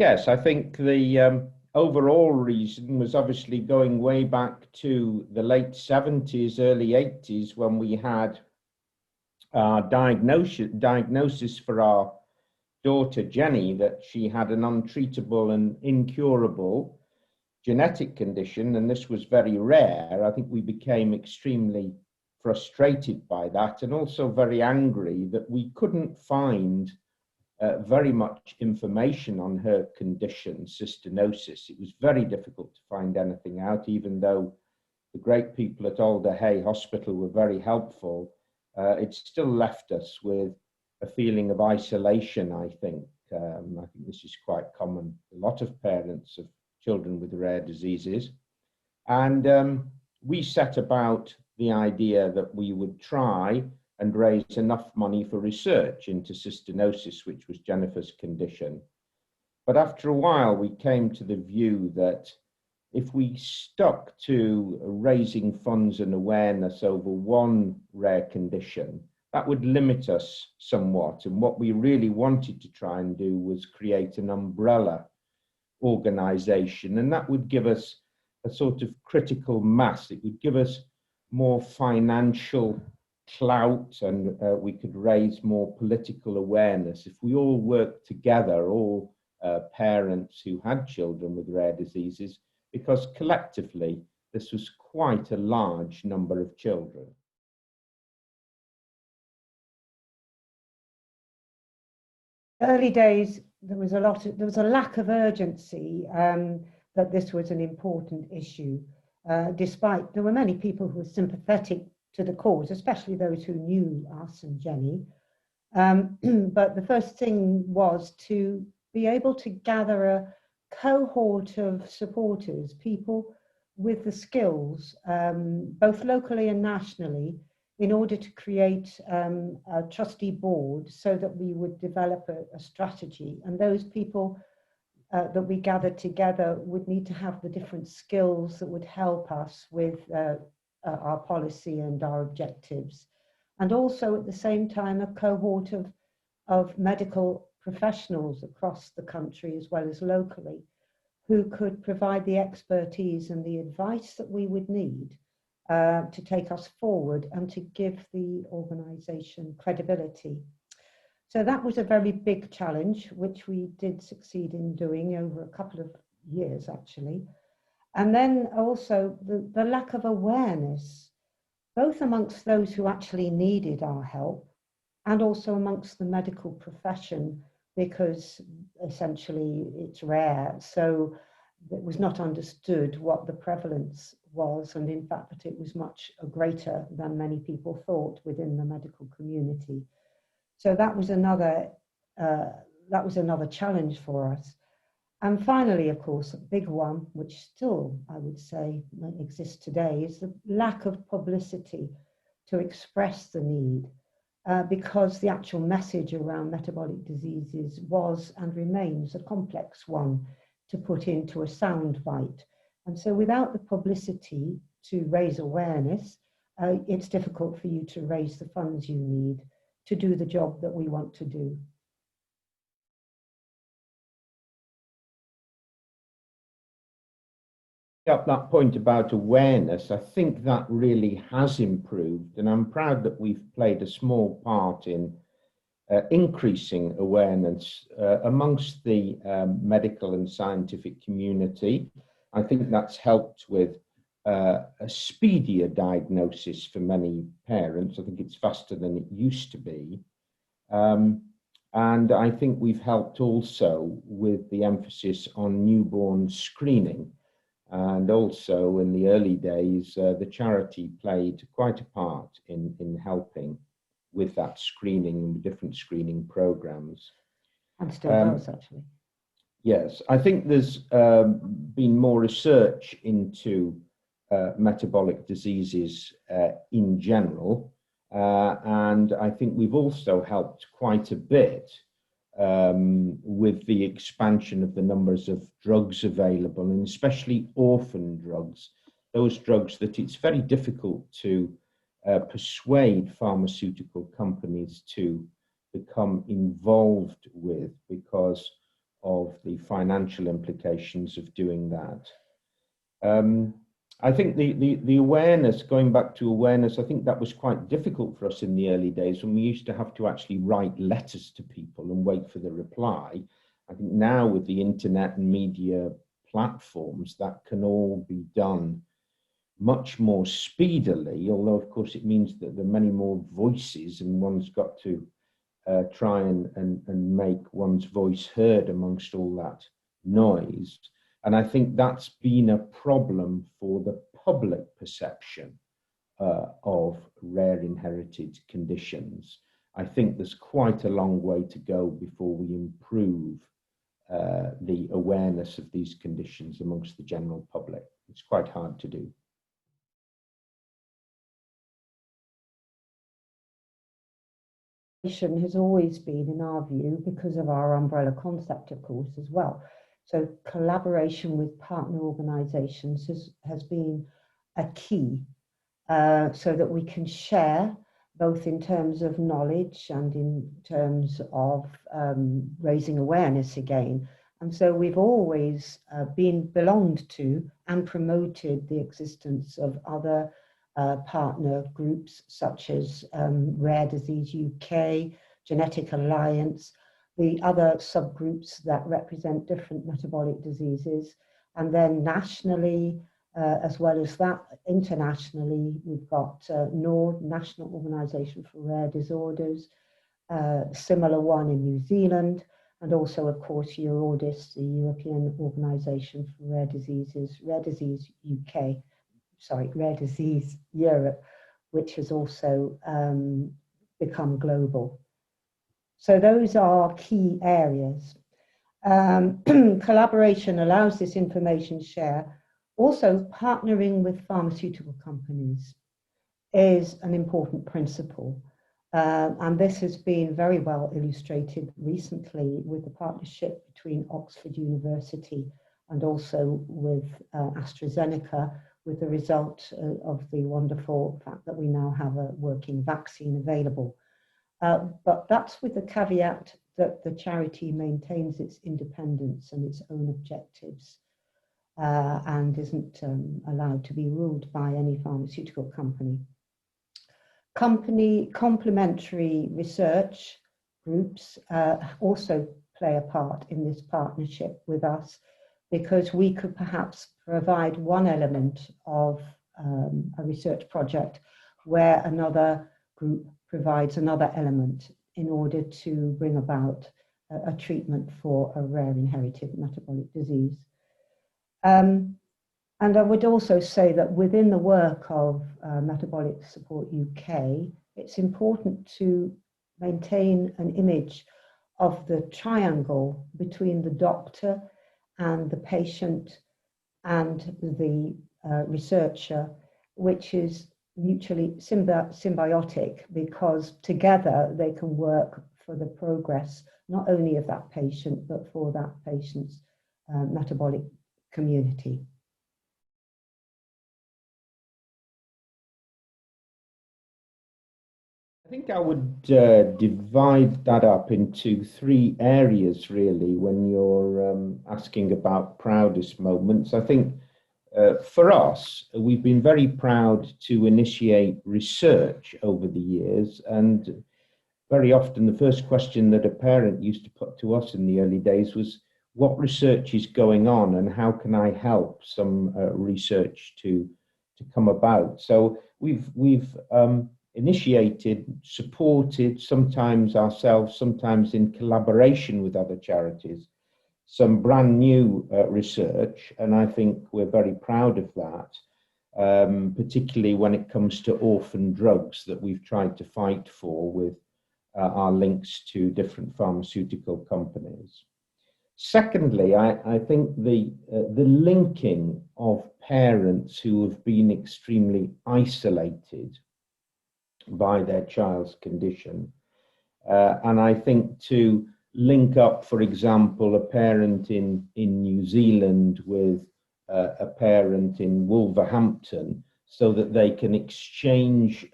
Yes, I think the overall reason was obviously going way back to the late 70s, early 80s, when we had our diagnosis for our daughter Jenny that she had an untreatable and incurable genetic condition, and this was very rare. I think we became extremely frustrated by that, and also very angry that we couldn't find very much information on her condition, cystinosis. It was very difficult to find anything out, even though the great people at Alder Hey Hospital were very helpful. It still left us with a feeling of isolation, I think. I think this is quite common. A lot of parents of children with rare diseases. And we set about the idea that we would try and raise enough money for research into cystinosis, which was Jennifer's condition. But after a while, we came to the view that if we stuck to raising funds and awareness over one rare condition, that would limit us somewhat. And what we really wanted to try and do was create an umbrella organization, and that would give us a sort of critical mass. It would give us more financial clout, and we could raise more political awareness if we all worked together, all parents who had children with rare diseases, because collectively this was quite a large number of children. Early days, there was a lack of urgency that this was an important issue, despite there were many people who were sympathetic to the cause, especially those who knew us and Jenny. But the first thing was to be able to gather a cohort of supporters, people with the skills, both locally and nationally, in order to create a trustee board so that we would develop a strategy. And those people that we gathered together would need to have the different skills that would help us with our policy and our objectives. And also at the same time, a cohort of medical professionals across the country as well as locally, who could provide the expertise and the advice that we would need to take us forward and to give the organisation credibility. So that was a very big challenge, which we did succeed in doing over a couple of years, actually. And then also the lack of awareness, both amongst those who actually needed our help and also amongst the medical profession, because essentially it's rare. So it was not understood what the prevalence was, and in fact that it was much greater than many people thought within the medical community. So that was another challenge for us. And finally, of course, a big one, which still I would say exists today, is the lack of publicity to express the need, because the actual message around metabolic diseases was and remains a complex one to put into a sound bite. And so without the publicity to raise awareness, it's difficult for you to raise the funds you need to do the job that we want to do. Up that point about awareness, I think that really has improved, and I'm proud that we've played a small part in increasing awareness amongst the medical and scientific community. I think that's helped with a speedier diagnosis for many parents. I think it's faster than it used to be. And I think we've helped also with the emphasis on newborn screening. And also in the early days, the charity played quite a part in helping with that screening and different screening programs. And still does, actually. Yes, I think there's been more research into metabolic diseases in general. And I think we've also helped quite a bit with the expansion of the numbers of drugs available, and especially orphan drugs, those drugs that it's very difficult to persuade pharmaceutical companies to become involved with, because of the financial implications of doing that. I think the awareness, going back to awareness, I think that was quite difficult for us in the early days when we used to have to actually write letters to people and wait for the reply. I think now with the internet and media platforms, that can all be done much more speedily, although of course it means that there are many more voices and one's got to try and make one's voice heard amongst all that noise. And I think that's been a problem for the public perception of rare inherited conditions. I think there's quite a long way to go before we improve the awareness of these conditions amongst the general public. It's quite hard to do. Has always been, in our view, because of our umbrella concept, of course, as well. So collaboration with partner organisations has been a key, so that we can share both in terms of knowledge and in terms of raising awareness again. And so we've always belonged to and promoted the existence of other partner groups such as Rare Disease UK, Genetic Alliance, the other subgroups that represent different metabolic diseases. And then nationally, as well as that, internationally, we've got NORD, National Organisation for Rare Disorders, similar one in New Zealand, and also, of course, Proudest, the European Organisation for Rare Diseases, Rare Disease UK, Rare Disease Europe, which has also become global. So those are key areas. Collaboration allows this information share. Also, partnering with pharmaceutical companies is an important principle. And this has been very well illustrated recently with the partnership between Oxford University and also with AstraZeneca, with the result of the wonderful fact that we now have a working vaccine available. But that's with the caveat that the charity maintains its independence and its own objectives and isn't allowed to be ruled by any pharmaceutical company. Complementary research groups also play a part in this partnership with us, because we could perhaps provide one element of a research project where another group provides another element in order to bring about a treatment for a rare inherited metabolic disease. And I would also say that within the work of Metabolic Support UK, it's important to maintain an image of the triangle between the doctor and the patient and the researcher, which is mutually symbiotic, because together they can work for the progress, not only of that patient, but for that patient's metabolic community. I think I would divide that up into three areas, really, when you're asking about proudest moments. I think for us, we've been very proud to initiate research over the years, and very often the first question that a parent used to put to us in the early days was, what research is going on and how can I help some research to come about? So we've initiated, supported, sometimes ourselves, sometimes in collaboration with other charities, some brand new research, and I think we're very proud of that, particularly when it comes to orphan drugs that we've tried to fight for with our links to different pharmaceutical companies. Secondly, I think the linking of parents who have been extremely isolated by their child's condition. And I think to link up, for example, a parent in New Zealand with a parent in Wolverhampton, so that they can exchange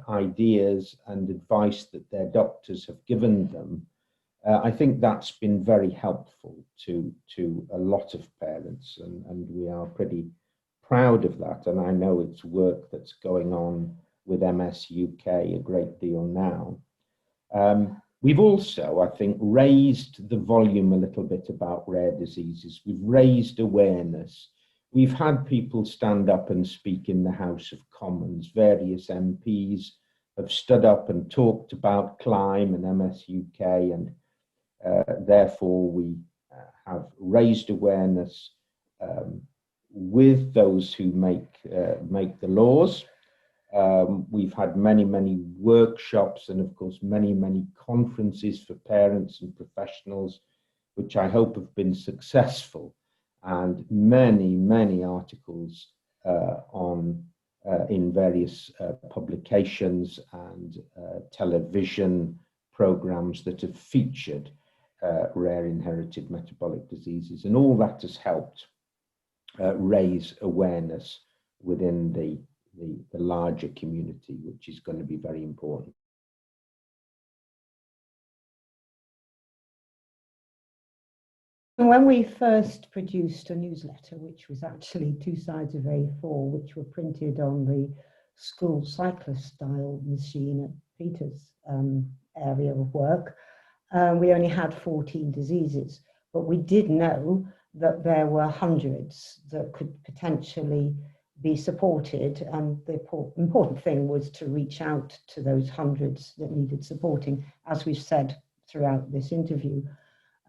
ideas and advice that their doctors have given them I think that's been very helpful to a lot of parents, and we are pretty proud of that. And I know it's work that's going on with MSUK a great deal now. We've also, I think, raised the volume a little bit about rare diseases. We've raised awareness. We've had people stand up and speak in the House of Commons. Various MPs have stood up and talked about Clyme and MSUK, and therefore we have raised awareness with those who make the laws. We've had many workshops and of course many conferences for parents and professionals, which I hope have been successful, and many articles in various publications and television programs that have featured rare inherited metabolic diseases, and all that has helped raise awareness within the larger community, which is going to be very important. When we first produced a newsletter, which was actually 2 sides of A4, which were printed on the school cyclist style machine at Peter's area of work, we only had 14 diseases, but we did know that there were hundreds that could potentially be supported, and the important thing was to reach out to those hundreds that needed supporting, as we've said throughout this interview.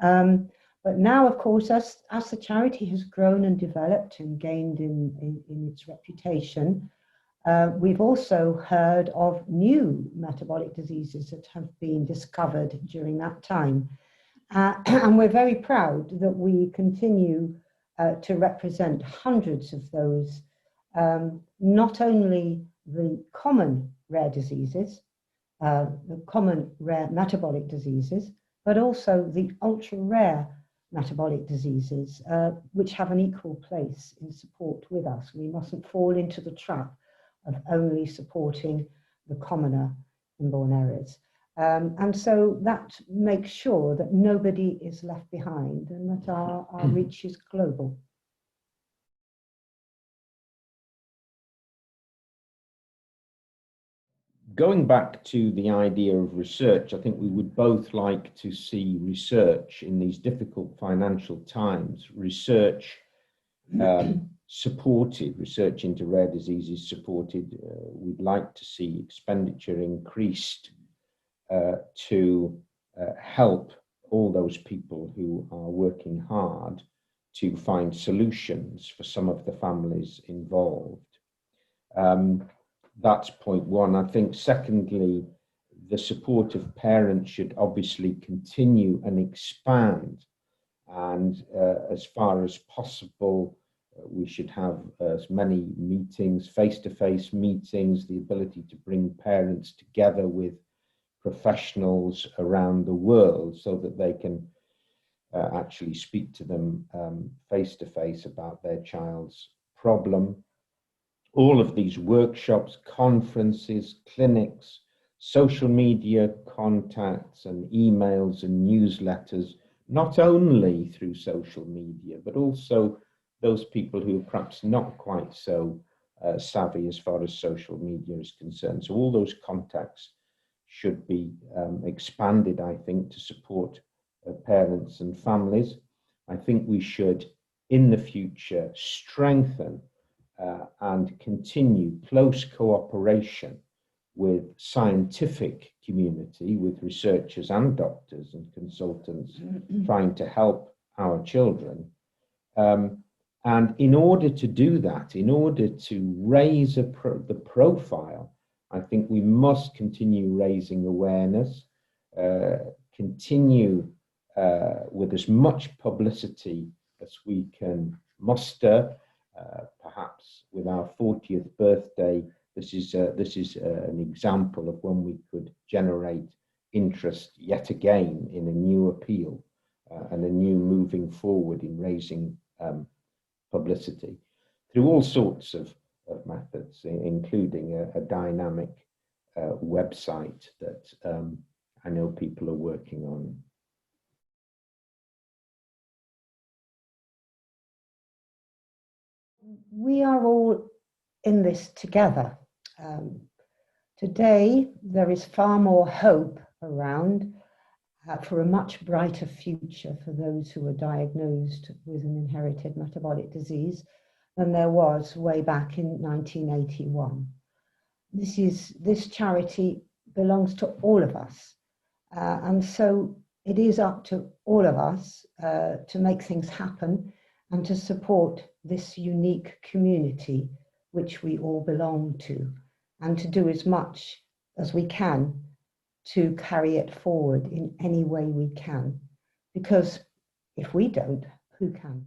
But now, of course, as the charity has grown and developed and gained in its reputation, we've also heard of new metabolic diseases that have been discovered during that time. And we're very proud that we continue to represent hundreds of those, not only the common rare diseases, the common rare metabolic diseases, but also the ultra rare metabolic diseases, which have an equal place in support with us. We mustn't fall into the trap of only supporting the commoner inborn errors. And so that makes sure that nobody is left behind and that our reach is global. Going back to the idea of research, I think we would both like to see research in these difficult financial times, research supported, research into rare diseases supported. We'd like to see expenditure increased to help all those people who are working hard to find solutions for some of the families involved. That's point one. I think secondly, the support of parents should obviously continue and expand, and as far as possible, we should have as many meetings, face-to-face meetings, the ability to bring parents together with professionals around the world so that they can actually speak to them face-to-face about their child's problem. All of these workshops, conferences, clinics, social media contacts and emails and newsletters, not only through social media, but also those people who are perhaps not quite so savvy as far as social media is concerned. So all those contacts should be expanded, I think, to support parents and families. I think we should, in the future, strengthen and continue close cooperation with scientific community, with researchers and doctors and consultants trying to help our children. And in order to do that, in order to raise the profile, I think we must continue raising awareness, continue with as much publicity as we can muster. Perhaps with our 40th birthday, this is an example of when we could generate interest yet again in a new appeal and a new moving forward in raising publicity through all sorts of methods, including a dynamic website that I know people are working on we are all in this together. Today, there is far more hope around for a much brighter future for those who are diagnosed with an inherited metabolic disease than there was way back in 1981. This charity belongs to all of us. And so it is up to all of us to make things happen and to support this unique community which we all belong to, and to do as much as we can to carry it forward in any way we can. Because if we don't, who can?